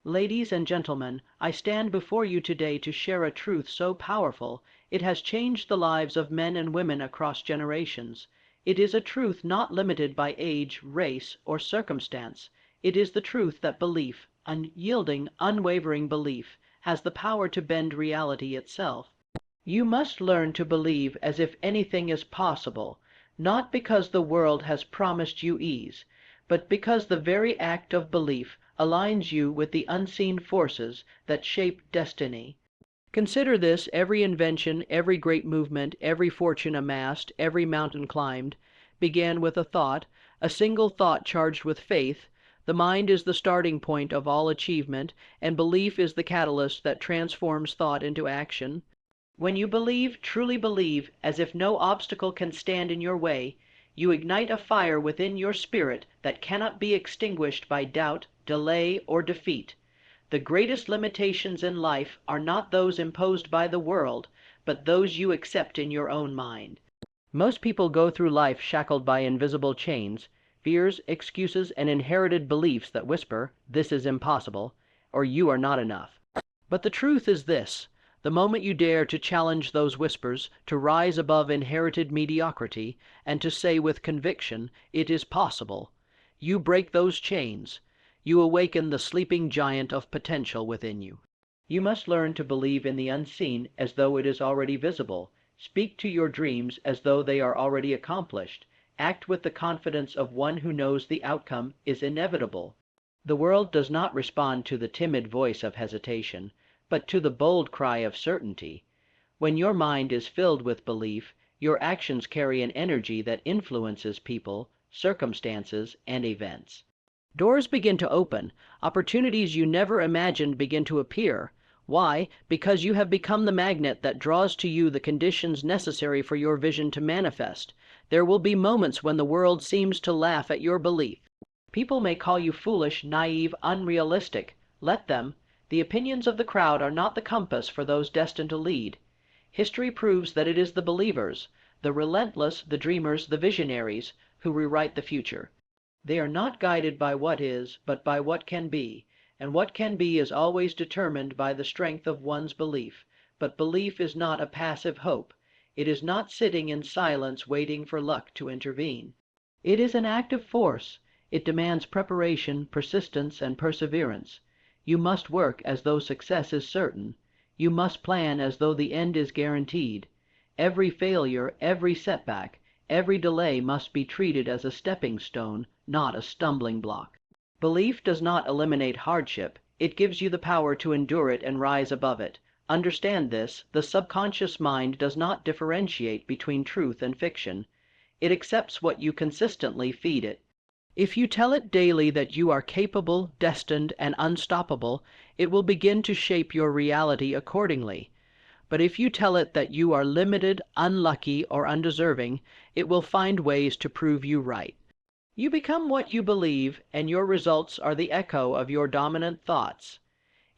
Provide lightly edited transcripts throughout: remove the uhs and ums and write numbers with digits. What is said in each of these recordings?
Ladies and gentlemen, I stand before you today to share a truth so powerful, it has changed the lives of men and women across generations. It is a truth not limited by age, race, or circumstance. It is the truth that belief, unyielding, unwavering belief, has the power to bend reality itself. You must learn to believe as if anything is possible, not because the world has promised you ease, but because the very act of belief aligns you with the unseen forces that shape destiny. Consider this: every invention, every great movement, every fortune amassed, every mountain climbed, began with a thought, a single thought charged with faith. The mind is the starting point of all achievement, and belief is the catalyst that transforms thought into action. When you believe, truly believe, as if no obstacle can stand in your way, you ignite a fire within your spirit that cannot be extinguished by doubt, delay, or defeat. The greatest limitations in life are not those imposed by the world, but those you accept in your own mind. Most people go through life shackled by invisible chains, fears, excuses, and inherited beliefs that whisper, "This is impossible," or "You are not enough." But the truth is this: the moment you dare to challenge those whispers, to rise above inherited mediocrity, and to say with conviction, "It is possible," you break those chains. You awaken the sleeping giant of potential within you. You must learn to believe in the unseen as though it is already visible. Speak to your dreams as though they are already accomplished. Act with the confidence of one who knows the outcome is inevitable. The world does not respond to the timid voice of hesitation, but to the bold cry of certainty. When your mind is filled with belief, your actions carry an energy that influences people, circumstances, and events. Doors begin to open. Opportunities you never imagined begin to appear. Why? Because you have become the magnet that draws to you the conditions necessary for your vision to manifest. There will be moments when the world seems to laugh at your belief. People may call you foolish, naive, unrealistic. Let them. The opinions of the crowd are not the compass for those destined to lead. History proves that it is the believers, the relentless, the dreamers, the visionaries, who rewrite the future. They are not guided by what is, but by what can be, and what can be is always determined by the strength of one's belief. But belief is not a passive hope. It is not sitting in silence waiting for luck to intervene. It is an active force. It demands preparation, persistence, and perseverance. You must work as though success is certain. You must plan as though the end is guaranteed. Every failure, every setback, every delay must be treated as a stepping stone, not a stumbling block. Belief does not eliminate hardship. It gives you the power to endure it and rise above it. Understand this: the subconscious mind does not differentiate between truth and fiction. It accepts what you consistently feed it. If you tell it daily that you are capable, destined, and unstoppable, it will begin to shape your reality accordingly. But if you tell it that you are limited, unlucky, or undeserving, it will find ways to prove you right. You become what you believe, and your results are the echo of your dominant thoughts.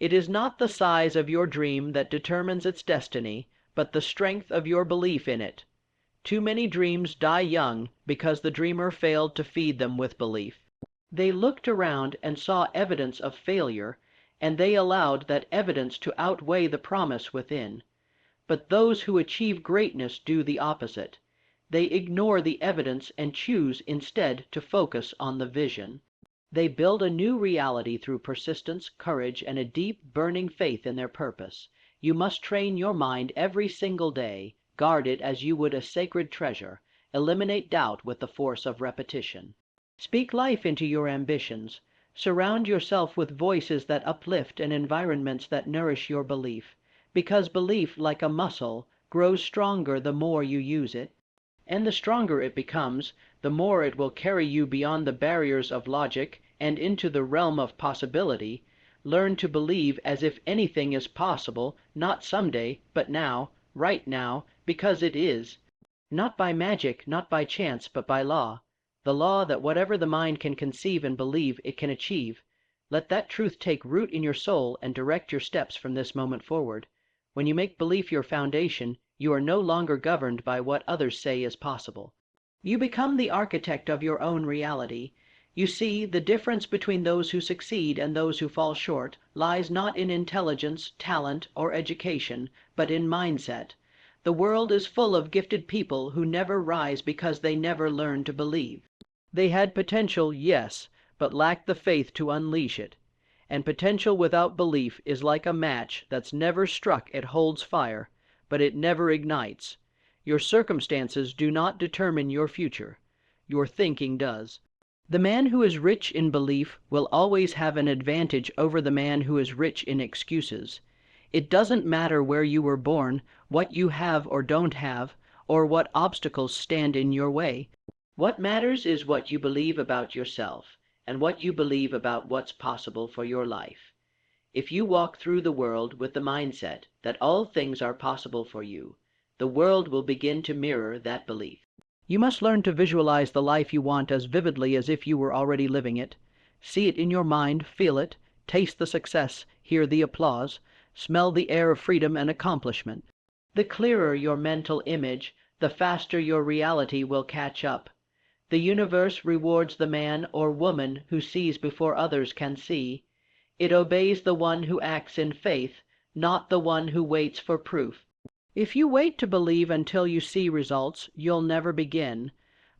It is not the size of your dream that determines its destiny, but the strength of your belief in it. Too many dreams die young because the dreamer failed to feed them with belief. They looked around and saw evidence of failure, and they allowed that evidence to outweigh the promise within. But those who achieve greatness do the opposite. They ignore the evidence and choose instead to focus on the vision. They build a new reality through persistence, courage, and a deep, burning faith in their purpose. You must train your mind every single day. Guard it as you would a sacred treasure. Eliminate doubt with the force of repetition. Speak life into your ambitions. Surround yourself with voices that uplift and environments that nourish your belief, because belief, like a muscle, grows stronger the more you use it. And the stronger it becomes, the more it will carry you beyond the barriers of logic and into the realm of possibility. Learn to believe as if anything is possible, not someday, but now, right now, because it is. Not by magic, not by chance, but by law. The law that whatever the mind can conceive and believe, it can achieve. Let that truth take root in your soul and direct your steps from this moment forward. When you make belief your foundation, you are no longer governed by what others say is possible. You become the architect of your own reality. You see, the difference between those who succeed and those who fall short lies not in intelligence, talent, or education, but in mindset. The world is full of gifted people who never rise because they never learn to believe. They had potential, yes, but lacked the faith to unleash it. And potential without belief is like a match that's never struck. It holds fire, but it never ignites. Your circumstances do not determine your future. Your thinking does. The man who is rich in belief will always have an advantage over the man who is rich in excuses. It doesn't matter where you were born, what you have or don't have, or what obstacles stand in your way. What matters is what you believe about yourself, and what you believe about what's possible for your life. If you walk through the world with the mindset that all things are possible for you, the world will begin to mirror that belief. You must learn to visualize the life you want as vividly as if you were already living it. See it in your mind, feel it, taste the success, hear the applause, smell the air of freedom and accomplishment. The clearer your mental image, the faster your reality will catch up. The universe rewards the man or woman who sees before others can see. It obeys the one who acts in faith, not the one who waits for proof. If you wait to believe until you see results, you'll never begin.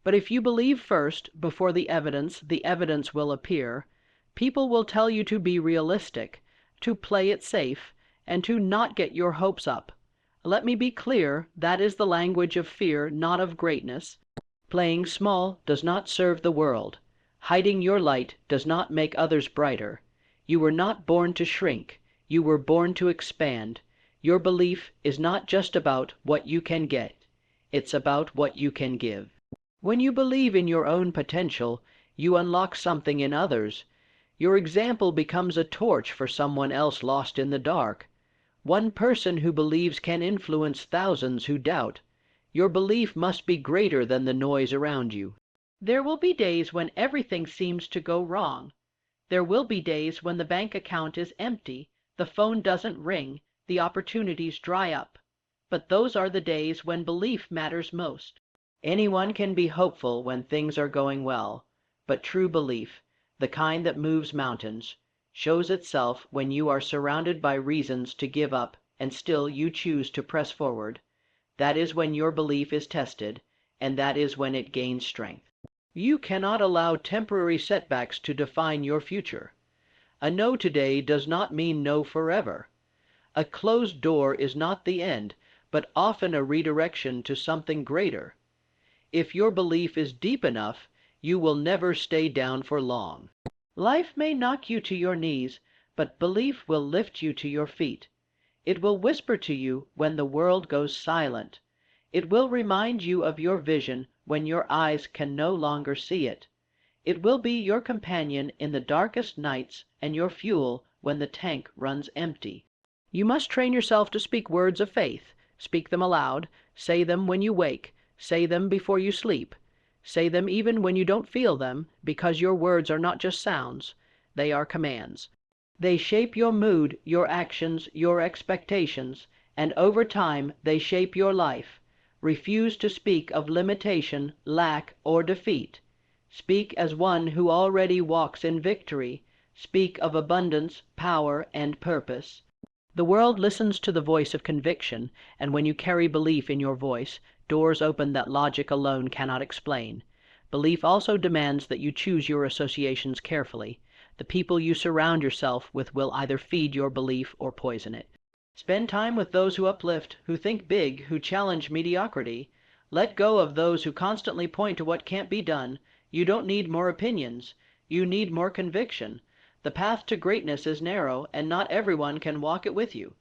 But if you believe first, before the evidence will appear. People will tell you to be realistic, to play it safe, and to not get your hopes up. Let me be clear, that is the language of fear, not of greatness. Playing small does not serve the world. Hiding your light does not make others brighter. You were not born to shrink. You were born to expand. Your belief is not just about what you can get. It's about what you can give. When you believe in your own potential, you unlock something in others. Your example becomes a torch for someone else lost in the dark. One person who believes can influence thousands who doubt. Your belief must be greater than the noise around you. There will be days when everything seems to go wrong. There will be days when the bank account is empty, the phone doesn't ring, the opportunities dry up. But those are the days when belief matters most. Anyone can be hopeful when things are going well, but true belief, the kind that moves mountains, shows itself when you are surrounded by reasons to give up and still you choose to press forward. That is when your belief is tested, and that is when it gains strength. You cannot allow temporary setbacks to define your future. A no today does not mean no forever. A closed door is not the end, but often a redirection to something greater. If your belief is deep enough, you will never stay down for long. Life may knock you to your knees, but belief will lift you to your feet. It will whisper to you when the world goes silent. It will remind you of your vision when your eyes can no longer see it. It will be your companion in the darkest nights and your fuel when the tank runs empty. You must train yourself to speak words of faith. Speak them aloud. Say them when you wake. Say them before you sleep. Say them even when you don't feel them, because your words are not just sounds. They are commands. They shape your mood, your actions, your expectations, and over time they shape your life. Refuse to speak of limitation, lack, or defeat. Speak as one who already walks in victory. Speak of abundance, power, and purpose. The world listens to the voice of conviction, and when you carry belief in your voice, doors open that logic alone cannot explain. Belief also demands that you choose your associations carefully. The people you surround yourself with will either feed your belief or poison it. Spend time with those who uplift, who think big, who challenge mediocrity. Let go of those who constantly point to what can't be done. You don't need more opinions. You need more conviction. The path to greatness is narrow, and not everyone can walk it with you.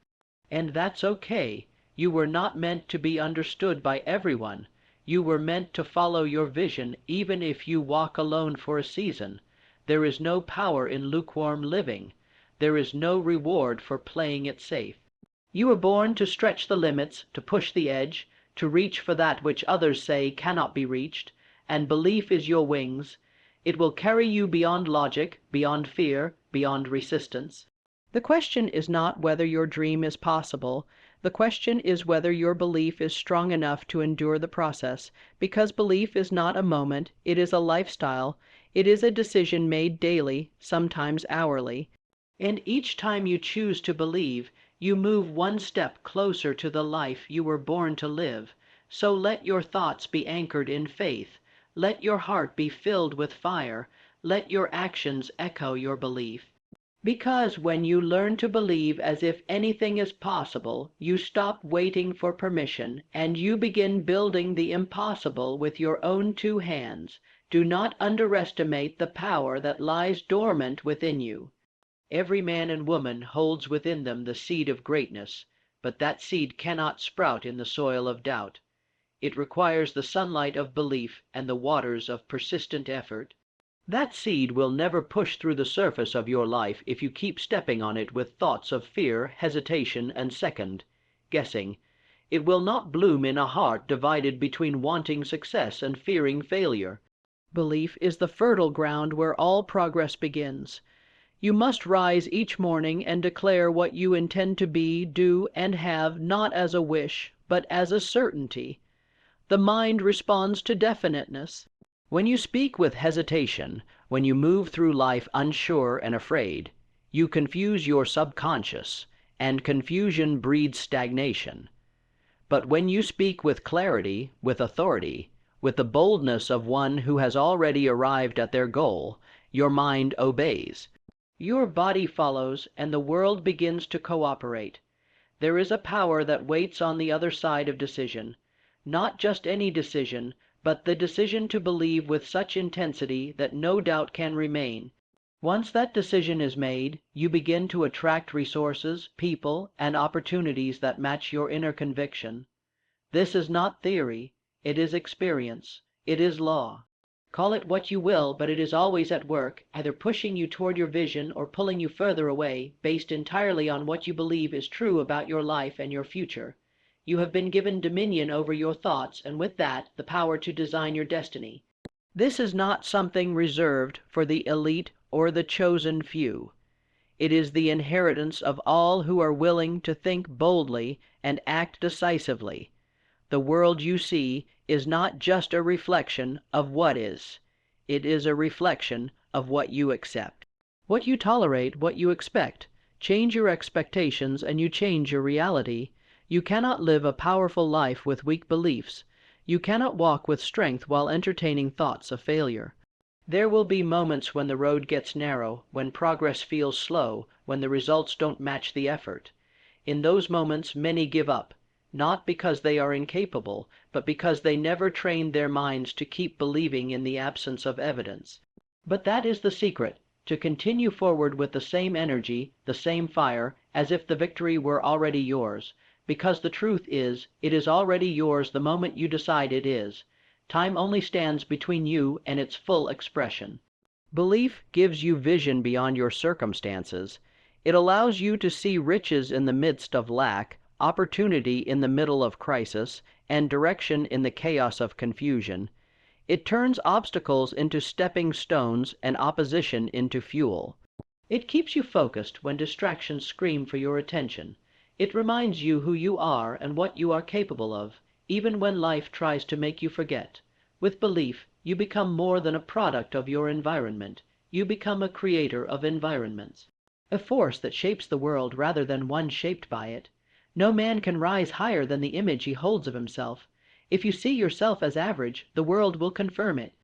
And that's okay. You were not meant to be understood by everyone. You were meant to follow your vision, even if you walk alone for a season. There is no power in lukewarm living. There is no reward for playing it safe. You were born to stretch the limits, to push the edge, to reach for that which others say cannot be reached, and belief is your wings. It will carry you beyond logic, beyond fear, beyond resistance. The question is not whether your dream is possible. The question is whether your belief is strong enough to endure the process, because belief is not a moment, it is a lifestyle. It is a decision made daily, sometimes hourly, and each time you choose to believe, you move one step closer to the life you were born to live. So let your thoughts be anchored in faith. Let your heart be filled with fire. Let your actions echo your belief. Because when you learn to believe as if anything is possible, you stop waiting for permission, and you begin building the impossible with your own two hands. Do not underestimate the power that lies dormant within you. Every man and woman holds within them the seed of greatness, but that seed cannot sprout in the soil of doubt. It requires the sunlight of belief and the waters of persistent effort. That seed will never push through the surface of your life if you keep stepping on it with thoughts of fear, hesitation, and guessing. It will not bloom in a heart divided between wanting success and fearing failure. Belief is the fertile ground where all progress begins. You must rise each morning and declare what you intend to be, do, and have, not as a wish, but as a certainty. The mind responds to definiteness. When you speak with hesitation, when you move through life unsure and afraid, you confuse your subconscious, and confusion breeds stagnation. But when you speak with clarity, with authority, with the boldness of one who has already arrived at their goal, your mind obeys. Your body follows, and the world begins to cooperate. There is a power that waits on the other side of decision. Not just any decision, but the decision to believe with such intensity that no doubt can remain. Once that decision is made, you begin to attract resources, people, and opportunities that match your inner conviction. This is not theory, it is experience, it is law. Call it what you will, but it is always at work, either pushing you toward your vision or pulling you further away, based entirely on what you believe is true about your life and your future. You have been given dominion over your thoughts, and with that, the power to design your destiny. This is not something reserved for the elite or the chosen few. It is the inheritance of all who are willing to think boldly and act decisively. The world you see is not just a reflection of what is. It is a reflection of what you accept. What you tolerate, what you expect. Change your expectations and you change your reality. You cannot live a powerful life with weak beliefs. You cannot walk with strength while entertaining thoughts of failure. There will be moments when the road gets narrow, when progress feels slow, when the results don't match the effort. In those moments many give up, not because they are incapable, but because they never trained their minds to keep believing in the absence of evidence. But that is the secret, to continue forward with the same energy, the same fire, as if the victory were already yours. Because the truth is, it is already yours the moment you decide it is. Time only stands between you and its full expression. Belief gives you vision beyond your circumstances. It allows you to see riches in the midst of lack, opportunity in the middle of crisis, and direction in the chaos of confusion. It turns obstacles into stepping stones and opposition into fuel. It keeps you focused when distractions scream for your attention. It reminds you who you are and what you are capable of, even when life tries to make you forget. With belief, you become more than a product of your environment. You become a creator of environments, a force that shapes the world rather than one shaped by it. No man can rise higher than the image he holds of himself. If you see yourself as average, the world will confirm it.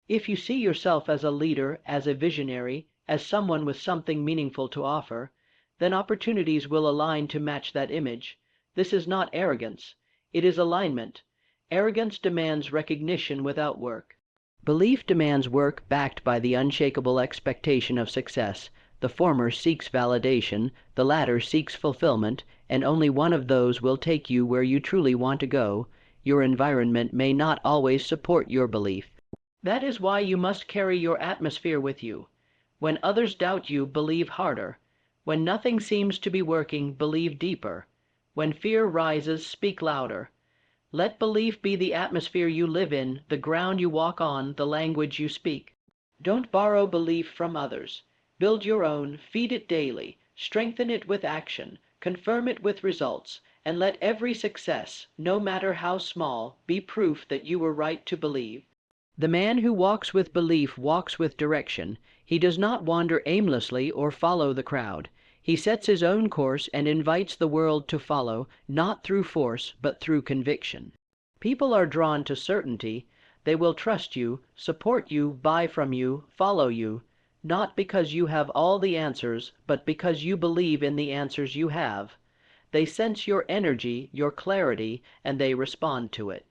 If you see yourself as a leader, as a visionary, as someone with something meaningful to offer, then opportunities will align to match that image. This is not arrogance. It is alignment. Arrogance demands recognition without work. Belief demands work backed by the unshakable expectation of success. The former seeks validation, the latter seeks fulfillment, and only one of those will take you where you truly want to go. Your environment may not always support your belief. That is why you must carry your atmosphere with you. When others doubt you, believe harder. When nothing seems to be working, believe deeper. When fear rises, speak louder. Let belief be the atmosphere you live in, the ground you walk on, the language you speak. Don't borrow belief from others. Build your own, feed it daily, strengthen it with action, confirm it with results, and let every success, no matter how small, be proof that you were right to believe. The man who walks with belief walks with direction. He does not wander aimlessly or follow the crowd. He sets his own course and invites the world to follow, not through force, but through conviction. People are drawn to certainty. They will trust you, support you, buy from you, follow you, not because you have all the answers, but because you believe in the answers you have. They sense your energy, your clarity, and they respond to it.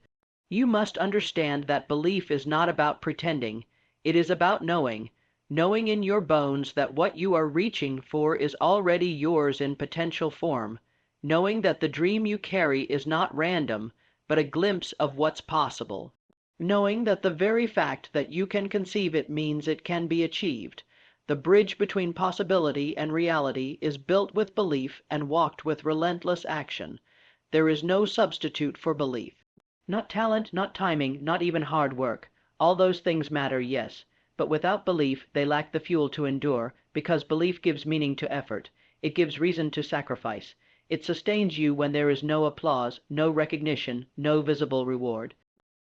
You must understand that belief is not about pretending. It is about knowing in your bones that what you are reaching for is already yours in potential form, knowing that the dream you carry is not random, but a glimpse of what's possible, knowing that the very fact that you can conceive it means it can be achieved. The bridge between possibility and reality is built with belief and walked with relentless action. There is no substitute for belief. Not talent, not timing, not even hard work. All those things matter, yes, but without belief they lack the fuel to endure, because belief gives meaning to effort. It gives reason to sacrifice. It sustains you when there is no applause, no recognition, no visible reward.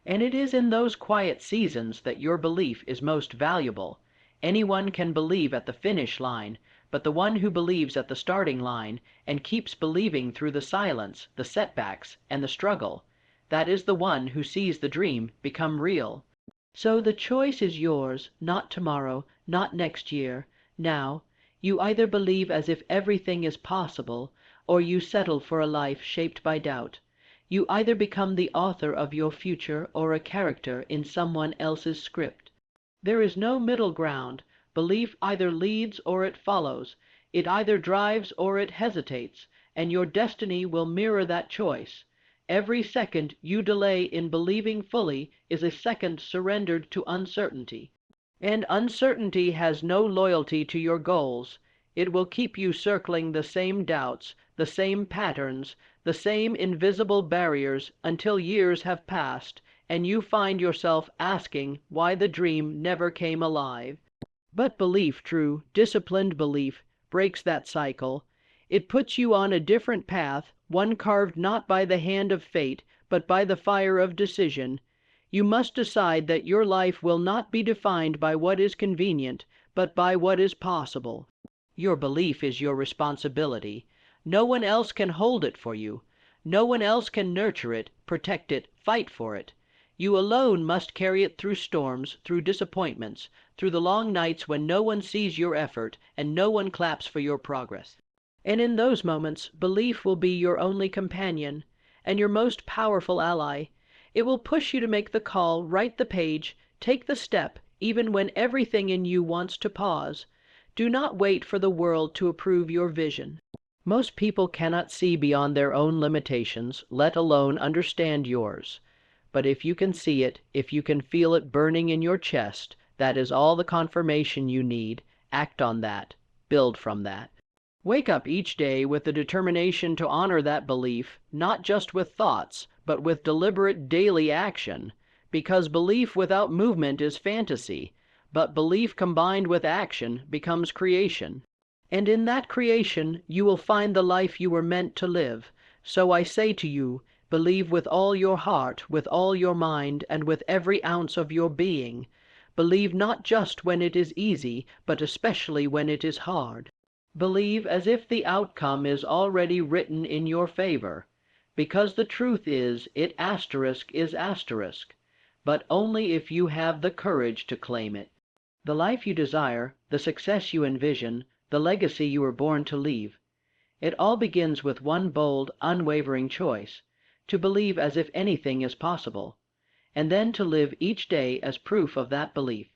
And it is in those quiet seasons that your belief is most valuable. Anyone can believe at the finish line, but the one who believes at the starting line and keeps believing through the silence, the setbacks, and the struggle, that is the one who sees the dream become real. So the choice is yours, not tomorrow, not next year, now. You either believe as if everything is possible, or you settle for a life shaped by doubt. You either become the author of your future or a character in someone else's script. There is no middle ground. Belief either leads or it follows. It either drives or it hesitates, and your destiny will mirror that choice. Every second you delay in believing fully is a second surrendered to uncertainty. And uncertainty has no loyalty to your goals. It will keep you circling the same doubts, the same patterns, the same invisible barriers until years have passed, and you find yourself asking why the dream never came alive. But belief, true, disciplined belief, breaks that cycle. It puts you on a different path, one carved not by the hand of fate, but by the fire of decision. You must decide that your life will not be defined by what is convenient, but by what is possible. Your belief is your responsibility. No one else can hold it for you. No one else can nurture it, protect it, fight for it. You alone must carry it through storms, through disappointments, through the long nights when no one sees your effort and no one claps for your progress. And in those moments, belief will be your only companion and your most powerful ally. It will push you to make the call, write the page, take the step, even when everything in you wants to pause. Do not wait for the world to approve your vision. Most people cannot see beyond their own limitations, let alone understand yours. But if you can see it, if you can feel it burning in your chest, that is all the confirmation you need. Act on that. Build from that. Wake up each day with the determination to honor that belief, not just with thoughts, but with deliberate daily action, because belief without movement is fantasy, but belief combined with action becomes creation. And in that creation you will find the life you were meant to live. So I say to you, believe with all your heart, with all your mind, and with every ounce of your being. Believe not just when it is easy, but especially when it is hard. Believe as if the outcome is already written in your favor, because the truth is, it is asterisk, but only if you have the courage to claim it. The life you desire, the success you envision, the legacy you were born to leave, it all begins with one bold, unwavering choice, to believe as if anything is possible, and then to live each day as proof of that belief.